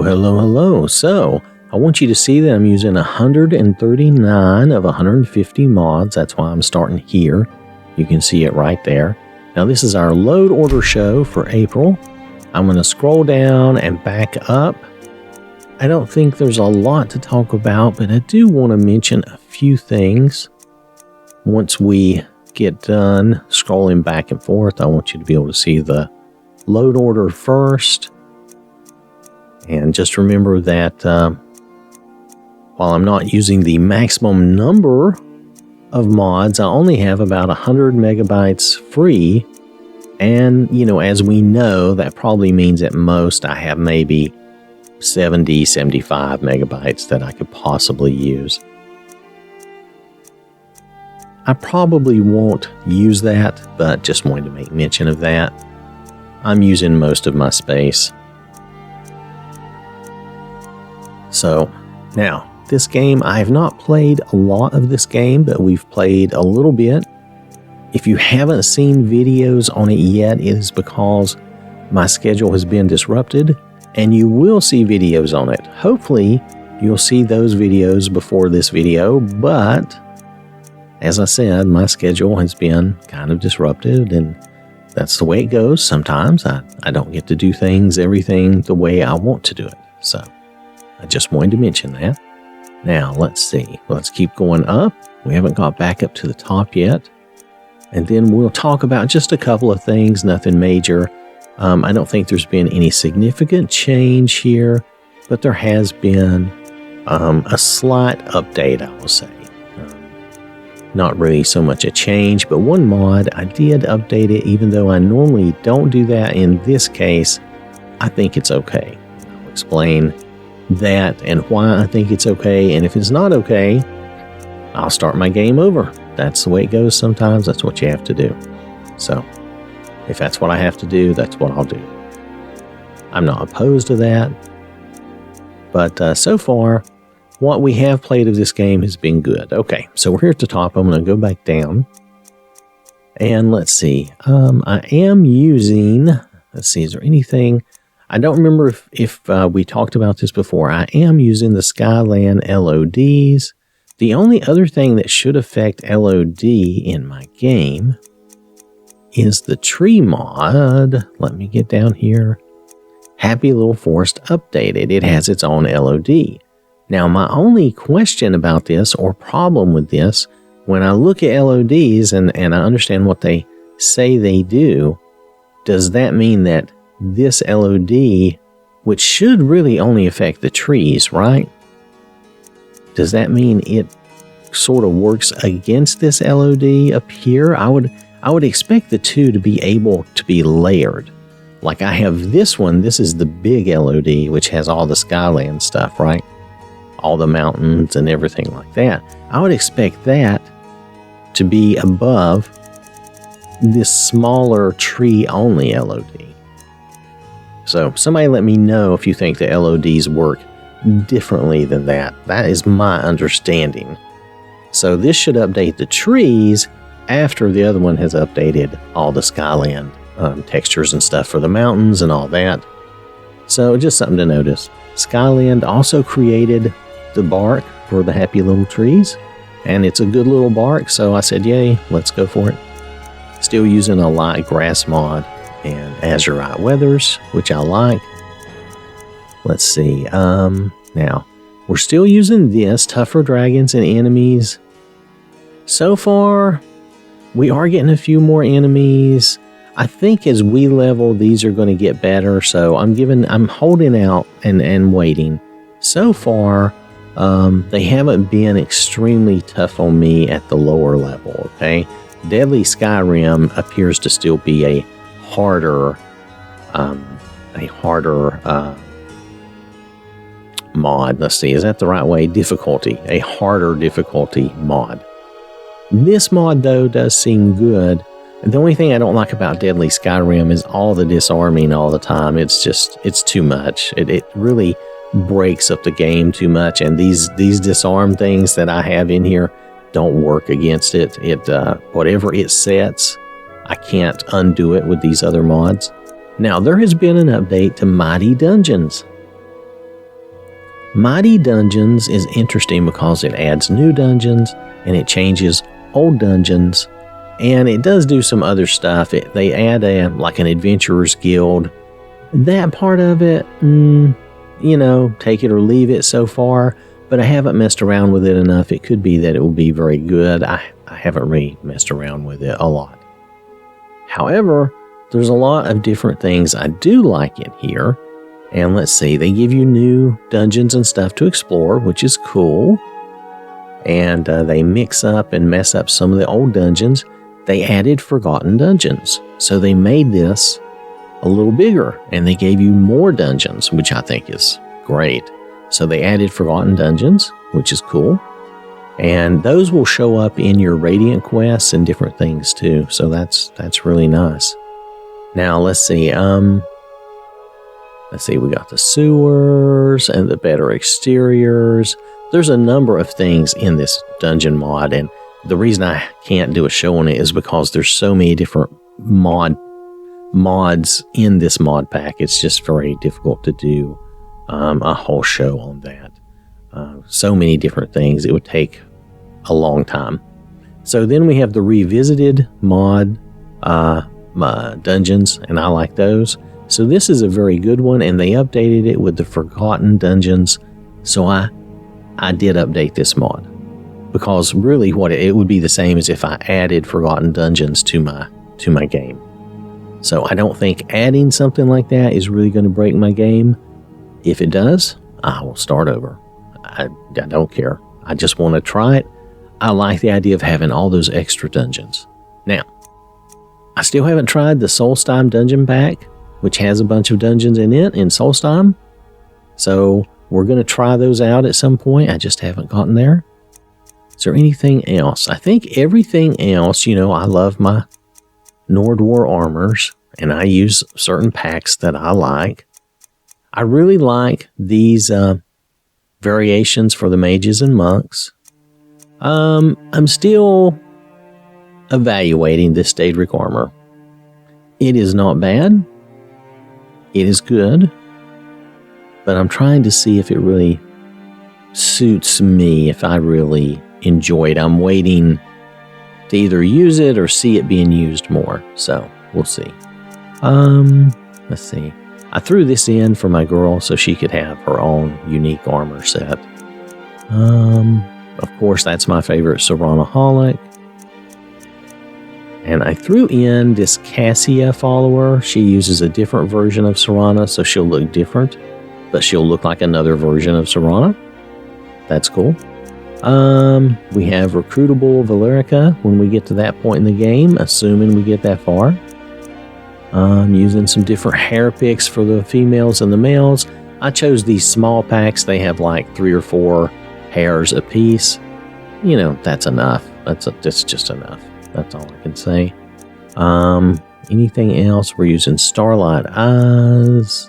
Hello. So, I want you to see that I'm using 139 of 150 mods. That's why I'm starting here. You can see it right there. Now, this is our load order show for April. I'm going to scroll down and back up. I don't think there's a lot to talk about, but I do want to mention a few things. Once we get done scrolling back and forth, I want you to be able to see the load order first. And just remember that while I'm not using the maximum number of mods, I only have about 100 megabytes free. And, as we know, that probably means at most I have maybe 70, 75 megabytes that I could possibly use. I probably won't use that, but just wanted to make mention of that. I'm using most of my space. So, now, this game, I have not played a lot of this game, but we've played a little bit. If you haven't seen videos on it yet, it is because my schedule has been disrupted, and you will see videos on it. Hopefully, you'll see those videos before this video, but as I said, my schedule has been kind of disrupted, and that's the way it goes. Sometimes I don't get to do everything the way I want to do it. So, I just wanted to mention that. Now, let's see. Let's keep going up. We haven't got back up to the top yet. And then we'll talk about just a couple of things, nothing major. I don't think there's been any significant change here, but there has been a slight update, I will say. Not really so much a change, but one mod, I did update it, even though I normally don't do that. In this case, I think it's okay. I'll explain that and why I think it's okay, and if it's not okay, I'll start my game over. That's the way it goes sometimes. That's what you have to do. So, if that's what I have to do, that's what I'll do. I'm not opposed to that, but so far, what we have played of this game has been good. Okay, so we're here at the top. I'm going to go back down, and let's see. I am using, is there anything? I don't remember if we talked about this before. I am using the Skyland LODs. The only other thing that should affect LOD in my game is the tree mod. Let me get down here. Happy Little Forest updated. It has its own LOD. Now, my only question about this or problem with this, when I look at LODs and I understand what they say they do, does that mean that this LOD, which should really only affect the trees, right? Does that mean it sort of works against this LOD up here? I would expect the two to be able to be layered. Like I have this one, this is the big LOD, which has all the Skyland stuff, right? All the mountains and everything like that. I would expect that to be above this smaller tree-only LOD. So somebody let me know if you think the LODs work differently than that. That is my understanding. So this should update the trees after the other one has updated all the Skyland textures and stuff for the mountains and all that. So just something to notice. Skyland also created the bark for the Happy Little Trees, and it's a good little bark, so I said, yay, let's go for it. Still using a light grass mod and azurite weathers, which I like. Let's see. Now, we're still using this, tougher dragons and enemies. So far, we are getting a few more enemies. I think as we level, these are going to get better, so I'm holding out and waiting. So far, they haven't been extremely tough on me at the lower level, okay? Deadly Skyrim appears to still be a harder mod. Let's see, is that the right way? Difficulty, a harder difficulty mod. This mod, though, does seem good. The only thing I don't like about Deadly Skyrim is all the disarming all the time. It's too much. It really breaks up the game too much, and these disarm things that I have in here don't work against it. Whatever it sets, I can't undo it with these other mods. Now, there has been an update to Mighty Dungeons. Mighty Dungeons is interesting because it adds new dungeons and it changes old dungeons, and it does do some other stuff. They add an adventurer's guild. That part of it, take it or leave it so far, but I haven't messed around with it enough. It could be that it will be very good. I haven't really messed around with it a lot. However, there's a lot of different things I do like in here. And let's see, they give you new dungeons and stuff to explore, which is cool. And they mix up and mess up some of the old dungeons. They added forgotten dungeons. So they made this a little bigger, and they gave you more dungeons, which I think is great. So they added forgotten dungeons, which is cool. And those will show up in your Radiant quests and different things too. So that's really nice. Now let's see. We got the sewers and the better exteriors. There's a number of things in this dungeon mod, and the reason I can't do a show on it is because there's so many different mods in this mod pack. It's just very difficult to do a whole show on that. So many different things. It would take a long time. So then we have the revisited mod dungeons, and I like those. So this is a very good one, and they updated it with the forgotten dungeons. So I did update this mod, because really what it would be the same as if I added forgotten dungeons to my game. So I don't think adding something like that is really going to break my game. If it does, I will start over. I don't care. I just want to try it. I like the idea of having all those extra dungeons. Now, I still haven't tried the Solstheim dungeon pack, which has a bunch of dungeons in it in Solstheim. So we're going to try those out at some point. I just haven't gotten there. Is there anything else? I think everything else, I love my Nord War armors, and I use certain packs that I like. I really like these variations for the mages and monks. I'm still evaluating this Daedric armor. It is not bad. It is good, but I'm trying to see if it really suits me, if I really enjoy it. I'm waiting to either use it or see it being used more, so we'll see. Let's see. I threw this in for my girl so she could have her own unique armor set. Of course, that's my favorite Serana-holic. And I threw in this Cassia follower. She uses a different version of Serana, so she'll look different, but she'll look like another version of Serana. That's cool. We have recruitable Valerica when we get to that point in the game, assuming we get that far. Using some different hair picks for the females and the males. I chose these small packs. They have like 3 or 4 hairs a piece. That's enough. That's just enough. That's all I can say. Anything else? We're using Starlight Eyes.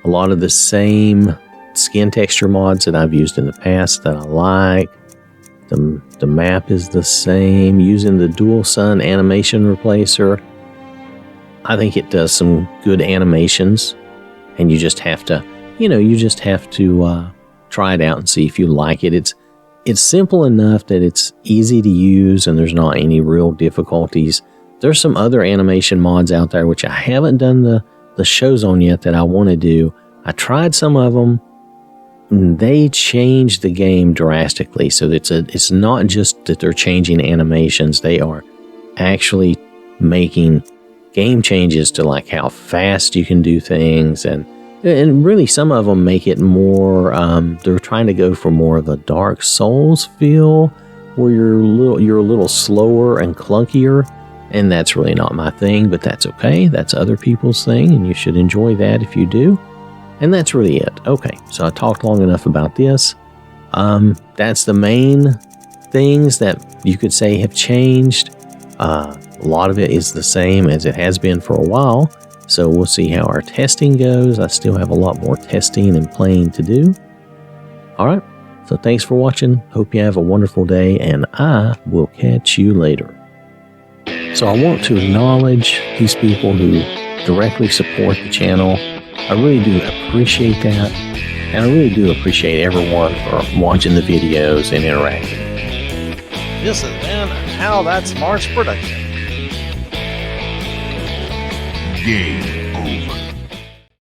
A lot of the same skin texture mods that I've used in the past that I like. The map is the same. Using the Dual Sun animation replacer. I think it does some good animations. And you just have to, try it out and see if you like it. It's simple enough that it's easy to use and there's not any real difficulties. There's some other animation mods out there which I haven't done the shows on yet that I want to do. I tried some of them. And they changed the game drastically. So it's not just that they're changing animations. They are actually making game changes to like how fast you can do things, and really some of them make it more they're trying to go for more of a Dark Souls feel, where you're a little slower and clunkier, and that's really not my thing, but that's okay. That's other people's thing, and you should enjoy that if you do. And that's really it. Okay, so I talked long enough about this. That's the main things that you could say have changed. A lot of it is the same as it has been for a while, so we'll see how our testing goes. I still have a lot more testing and playing to do. Alright, so thanks for watching. Hope you have a wonderful day, and I will catch you later. So I want to acknowledge these people who directly support the channel. I really do appreciate that. And I really do appreciate everyone for watching the videos and interacting. This has been an OwwThatSmarts production. Game.